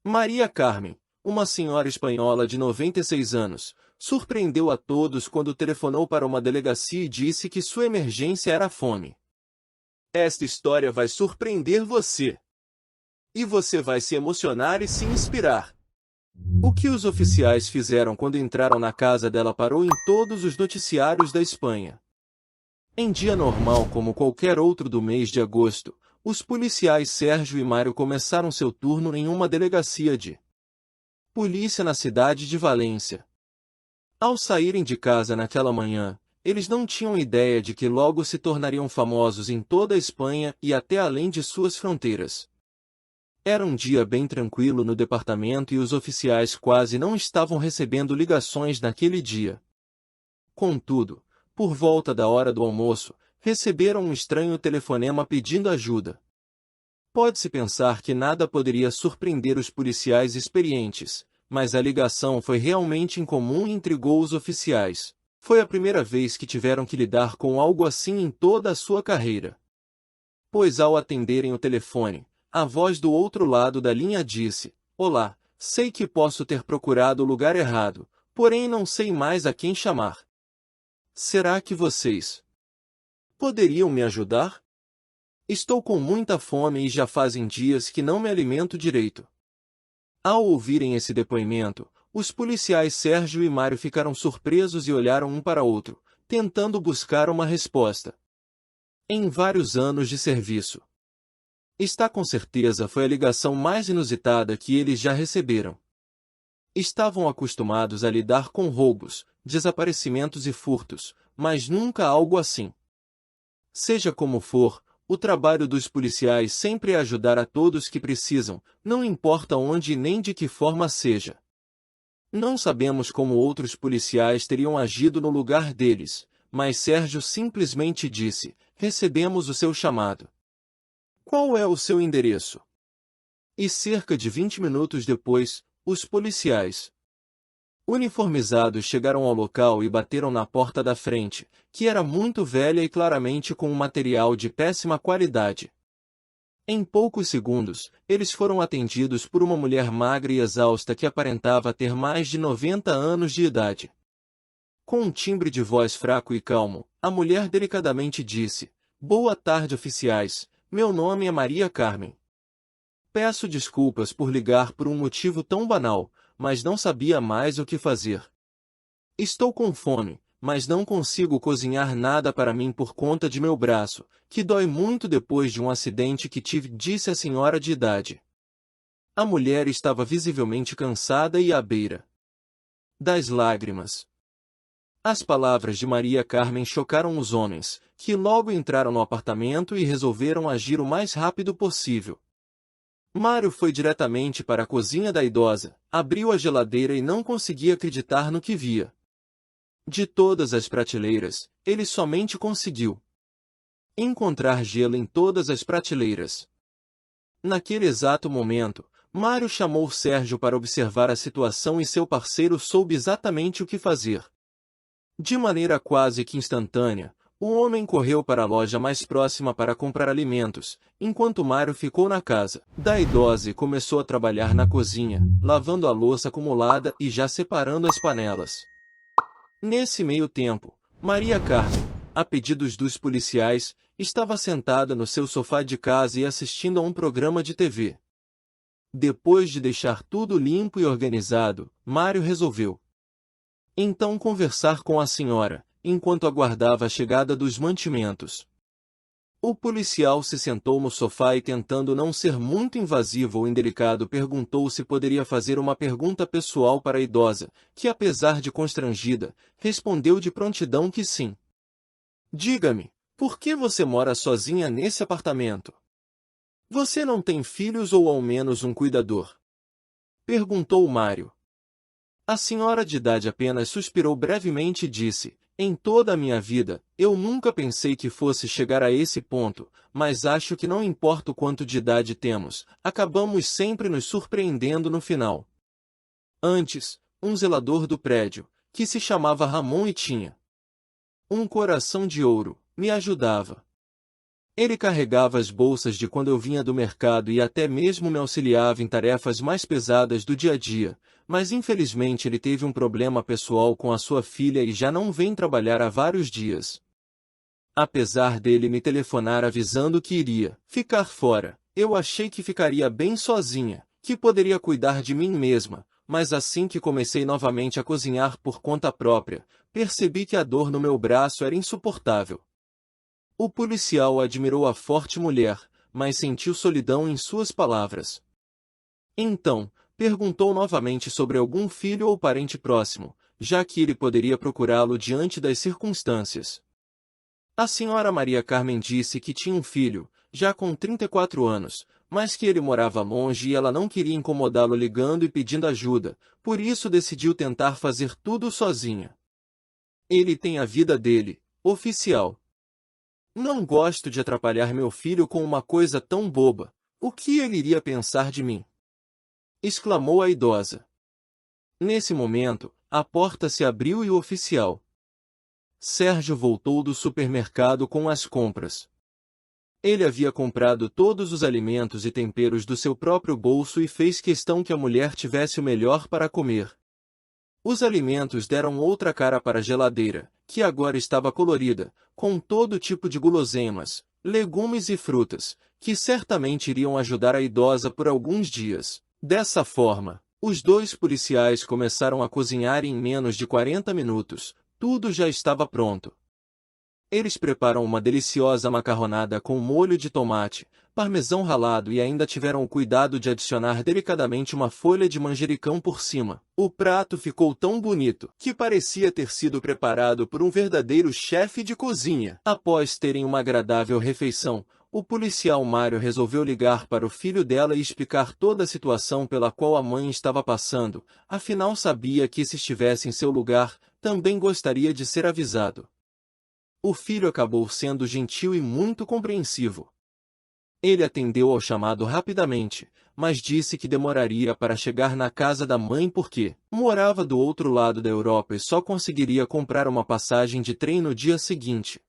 Maria Carmen, uma senhora espanhola de 96 anos, surpreendeu a todos quando telefonou para uma delegacia e disse que sua emergência era a fome. Esta história vai surpreender você. E você vai se emocionar e se inspirar. O que os oficiais fizeram quando entraram na casa dela parou em todos os noticiários da Espanha. Em dia normal como qualquer outro do mês de agosto, os policiais Sérgio e Mário começaram seu turno em uma delegacia de polícia na cidade de Valência. Ao saírem de casa naquela manhã, eles não tinham ideia de que logo se tornariam famosos em toda a Espanha e até além de suas fronteiras. Era um dia bem tranquilo no departamento e os oficiais quase não estavam recebendo ligações naquele dia. Contudo, por volta da hora do almoço, receberam um estranho telefonema pedindo ajuda. Pode-se pensar que nada poderia surpreender os policiais experientes, mas a ligação foi realmente incomum e intrigou os oficiais. Foi a primeira vez que tiveram que lidar com algo assim em toda a sua carreira. Pois ao atenderem o telefone, a voz do outro lado da linha disse: "Olá, sei que posso ter procurado o lugar errado, porém não sei mais a quem chamar. Será que vocês poderiam me ajudar? Estou com muita fome e já fazem dias que não me alimento direito." Ao ouvirem esse depoimento, os policiais Sérgio e Mário ficaram surpresos e olharam um para outro, tentando buscar uma resposta. Em vários anos de serviço, esta com certeza foi a ligação mais inusitada que eles já receberam. Estavam acostumados a lidar com roubos, desaparecimentos e furtos, mas nunca algo assim. Seja como for, o trabalho dos policiais sempre é ajudar a todos que precisam, não importa onde e nem de que forma seja. Não sabemos como outros policiais teriam agido no lugar deles, mas Sérgio simplesmente disse: "Recebemos o seu chamado. Qual é o seu endereço?" E cerca de 20 minutos depois, os policiais uniformizados chegaram ao local e bateram na porta da frente, que era muito velha e claramente com um material de péssima qualidade. Em poucos segundos, eles foram atendidos por uma mulher magra e exausta que aparentava ter mais de 90 anos de idade. Com um timbre de voz fraco e calmo, a mulher delicadamente disse: "Boa tarde, oficiais. Meu nome é Maria Carmen. Peço desculpas por ligar por um motivo tão banal, mas não sabia mais o que fazer. Estou com fome, mas não consigo cozinhar nada para mim por conta de meu braço, que dói muito depois de um acidente que tive", disse a senhora de idade. A mulher estava visivelmente cansada e à beira das lágrimas. As palavras de Maria Carmen chocaram os homens, que logo entraram no apartamento e resolveram agir o mais rápido possível. Mário foi diretamente para a cozinha da idosa, abriu a geladeira e não conseguia acreditar no que via. De todas as prateleiras, ele somente conseguiu encontrar gelo em todas as prateleiras. Naquele exato momento, Mário chamou Sérgio para observar a situação e seu parceiro soube exatamente o que fazer. De maneira quase que instantânea, o homem correu para a loja mais próxima para comprar alimentos, enquanto Mário ficou na casa da idosa e começou a trabalhar na cozinha, lavando a louça acumulada e já separando as panelas. Nesse meio tempo, Maria Carmen, a pedidos dos policiais, estava sentada no seu sofá de casa e assistindo a um programa de TV. Depois de deixar tudo limpo e organizado, Mário resolveu então conversar com a senhora, enquanto aguardava a chegada dos mantimentos. O policial se sentou no sofá e, tentando não ser muito invasivo ou indelicado, perguntou se poderia fazer uma pergunta pessoal para a idosa, que, apesar de constrangida, respondeu de prontidão que sim. "Diga-me, por que você mora sozinha nesse apartamento? Você não tem filhos ou ao menos um cuidador?" perguntou Mário. A senhora de idade apenas suspirou brevemente e disse: "Em toda a minha vida, eu nunca pensei que fosse chegar a esse ponto, mas acho que não importa o quanto de idade temos, acabamos sempre nos surpreendendo no final." Antes, um zelador do prédio, que se chamava Ramon e tinha um coração de ouro, me ajudava. Ele carregava as bolsas de quando eu vinha do mercado e até mesmo me auxiliava em tarefas mais pesadas do dia a dia, mas infelizmente ele teve um problema pessoal com a sua filha e já não vem trabalhar há vários dias. Apesar dele me telefonar avisando que iria ficar fora, eu achei que ficaria bem sozinha, que poderia cuidar de mim mesma, mas assim que comecei novamente a cozinhar por conta própria, percebi que a dor no meu braço era insuportável. O policial admirou a forte mulher, mas sentiu solidão em suas palavras. Então, perguntou novamente sobre algum filho ou parente próximo, já que ele poderia procurá-lo diante das circunstâncias. A senhora Maria Carmen disse que tinha um filho, já com 34 anos, mas que ele morava longe e ela não queria incomodá-lo ligando e pedindo ajuda, por isso decidiu tentar fazer tudo sozinha. Ele tem a vida dele, oficial. Não gosto de atrapalhar meu filho com uma coisa tão boba. O que ele iria pensar de mim? Exclamou a idosa. Nesse momento, a porta se abriu e o oficial Sérgio voltou do supermercado com as compras. Ele havia comprado todos os alimentos e temperos do seu próprio bolso e fez questão que a mulher tivesse o melhor para comer. Os alimentos deram outra cara para a geladeira, que agora estava colorida, com todo tipo de guloseimas, legumes e frutas, que certamente iriam ajudar a idosa por alguns dias. Dessa forma, os dois policiais começaram a cozinhar e em menos de 40 minutos, tudo já estava pronto. Eles preparam uma deliciosa macarronada com molho de tomate, parmesão ralado e ainda tiveram o cuidado de adicionar delicadamente uma folha de manjericão por cima. O prato ficou tão bonito que parecia ter sido preparado por um verdadeiro chefe de cozinha. Após terem uma agradável refeição, o policial Mário resolveu ligar para o filho dela e explicar toda a situação pela qual a mãe estava passando, afinal sabia que se estivesse em seu lugar, também gostaria de ser avisado. O filho acabou sendo gentil e muito compreensivo. Ele atendeu ao chamado rapidamente, mas disse que demoraria para chegar na casa da mãe porque morava do outro lado da Europa e só conseguiria comprar uma passagem de trem no dia seguinte.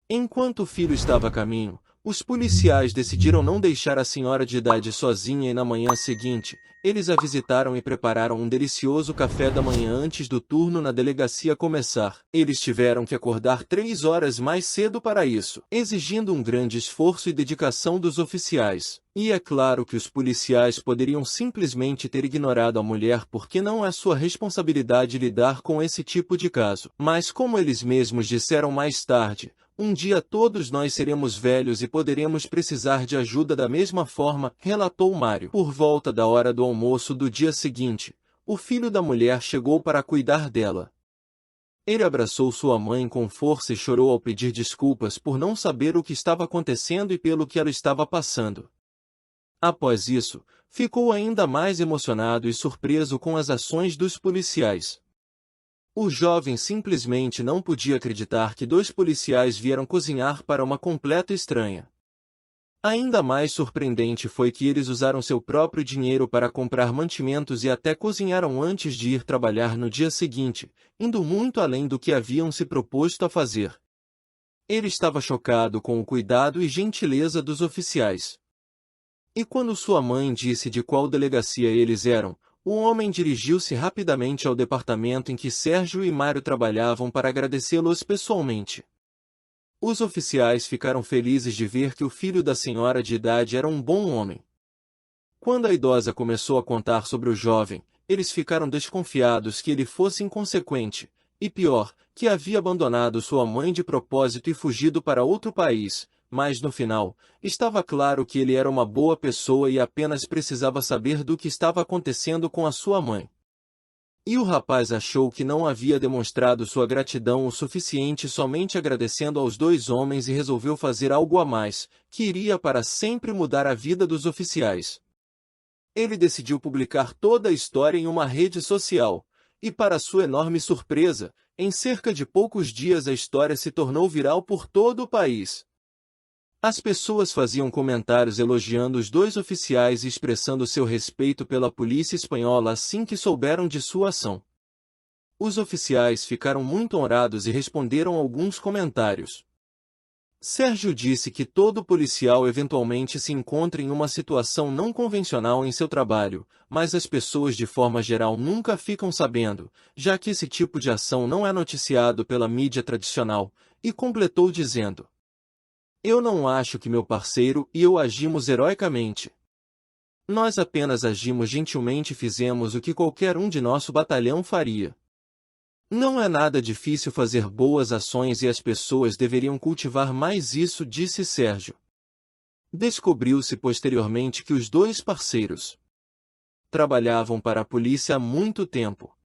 Enquanto o filho estava a caminho, os policiais decidiram não deixar a senhora de idade sozinha e na manhã seguinte, eles a visitaram e prepararam um delicioso café da manhã antes do turno na delegacia começar. Eles tiveram que acordar 3 horas mais cedo para isso, exigindo um grande esforço e dedicação dos oficiais. E é claro que os policiais poderiam simplesmente ter ignorado a mulher porque não é sua responsabilidade lidar com esse tipo de caso. Mas como eles mesmos disseram mais tarde, um dia todos nós seremos velhos e poderemos precisar de ajuda da mesma forma, relatou Mário. Por volta da hora do almoço do dia seguinte, o filho da mulher chegou para cuidar dela. Ele abraçou sua mãe com força e chorou ao pedir desculpas por não saber o que estava acontecendo e pelo que ela estava passando. Após isso, ficou ainda mais emocionado e surpreso com as ações dos policiais. O jovem simplesmente não podia acreditar que 2 policiais vieram cozinhar para uma completa estranha. Ainda mais surpreendente foi que eles usaram seu próprio dinheiro para comprar mantimentos e até cozinharam antes de ir trabalhar no dia seguinte, indo muito além do que haviam se proposto a fazer. Ele estava chocado com o cuidado e gentileza dos oficiais. E quando sua mãe disse de qual delegacia eles eram, o homem dirigiu-se rapidamente ao departamento em que Sérgio e Mário trabalhavam para agradecê-los pessoalmente. Os oficiais ficaram felizes de ver que o filho da senhora de idade era um bom homem. Quando a idosa começou a contar sobre o jovem, eles ficaram desconfiados que ele fosse inconsequente, e pior, que havia abandonado sua mãe de propósito e fugido para outro país. Mas no final, estava claro que ele era uma boa pessoa e apenas precisava saber do que estava acontecendo com a sua mãe. E o rapaz achou que não havia demonstrado sua gratidão o suficiente somente agradecendo aos 2 homens e resolveu fazer algo a mais, que iria para sempre mudar a vida dos oficiais. Ele decidiu publicar toda a história em uma rede social, e para sua enorme surpresa, em cerca de poucos dias a história se tornou viral por todo o país. As pessoas faziam comentários elogiando os 2 oficiais e expressando seu respeito pela polícia espanhola assim que souberam de sua ação. Os oficiais ficaram muito honrados e responderam alguns comentários. Sérgio disse que todo policial eventualmente se encontra em uma situação não convencional em seu trabalho, mas as pessoas de forma geral nunca ficam sabendo, já que esse tipo de ação não é noticiado pela mídia tradicional, e completou dizendo: "Eu não acho que meu parceiro e eu agimos heroicamente. Nós apenas agimos gentilmente e fizemos o que qualquer um de nosso batalhão faria. Não é nada difícil fazer boas ações e as pessoas deveriam cultivar mais isso", disse Sérgio. Descobriu-se posteriormente que os dois parceiros trabalhavam para a polícia há muito tempo.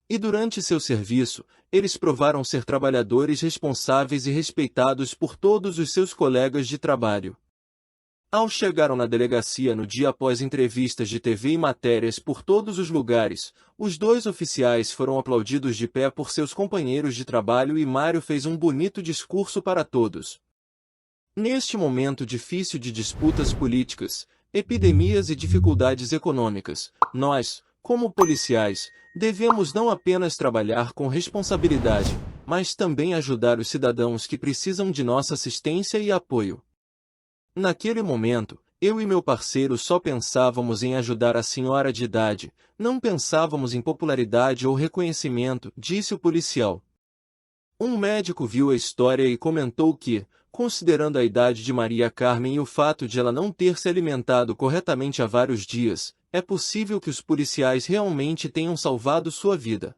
E durante seu serviço, eles provaram ser trabalhadores responsáveis e respeitados por todos os seus colegas de trabalho. Ao chegaram na delegacia no dia após entrevistas de TV e matérias por todos os lugares, os dois oficiais foram aplaudidos de pé por seus companheiros de trabalho e Mário fez um bonito discurso para todos. Neste momento difícil de disputas políticas, epidemias e dificuldades econômicas, nós, como policiais, devemos não apenas trabalhar com responsabilidade, mas também ajudar os cidadãos que precisam de nossa assistência e apoio. Naquele momento, eu e meu parceiro só pensávamos em ajudar a senhora de idade, não pensávamos em popularidade ou reconhecimento, disse o policial. Um médico viu a história e comentou que, considerando a idade de Maria Carmen e o fato de ela não ter se alimentado corretamente há vários dias, é possível que os policiais realmente tenham salvado sua vida.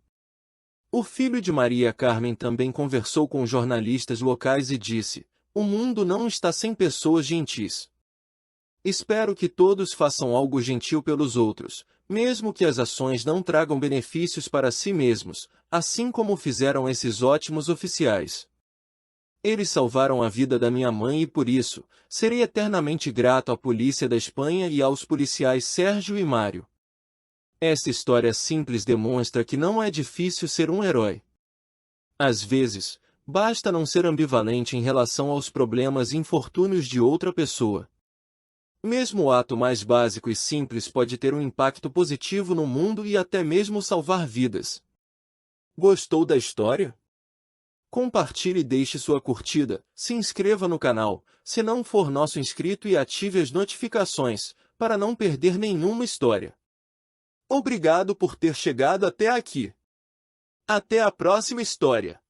O filho de Maria Carmen também conversou com jornalistas locais e disse: "O mundo não está sem pessoas gentis. Espero que todos façam algo gentil pelos outros, mesmo que as ações não tragam benefícios para si mesmos, assim como fizeram esses ótimos oficiais. Eles salvaram a vida da minha mãe e por isso, serei eternamente grato à polícia da Espanha e aos policiais Sérgio e Mário." Esta história simples demonstra que não é difícil ser um herói. Às vezes, basta não ser ambivalente em relação aos problemas e infortúnios de outra pessoa. Mesmo o ato mais básico e simples pode ter um impacto positivo no mundo e até mesmo salvar vidas. Gostou da história? Compartilhe e deixe sua curtida, se inscreva no canal, se não for nosso inscrito e ative as notificações, para não perder nenhuma história. Obrigado por ter chegado até aqui. Até a próxima história!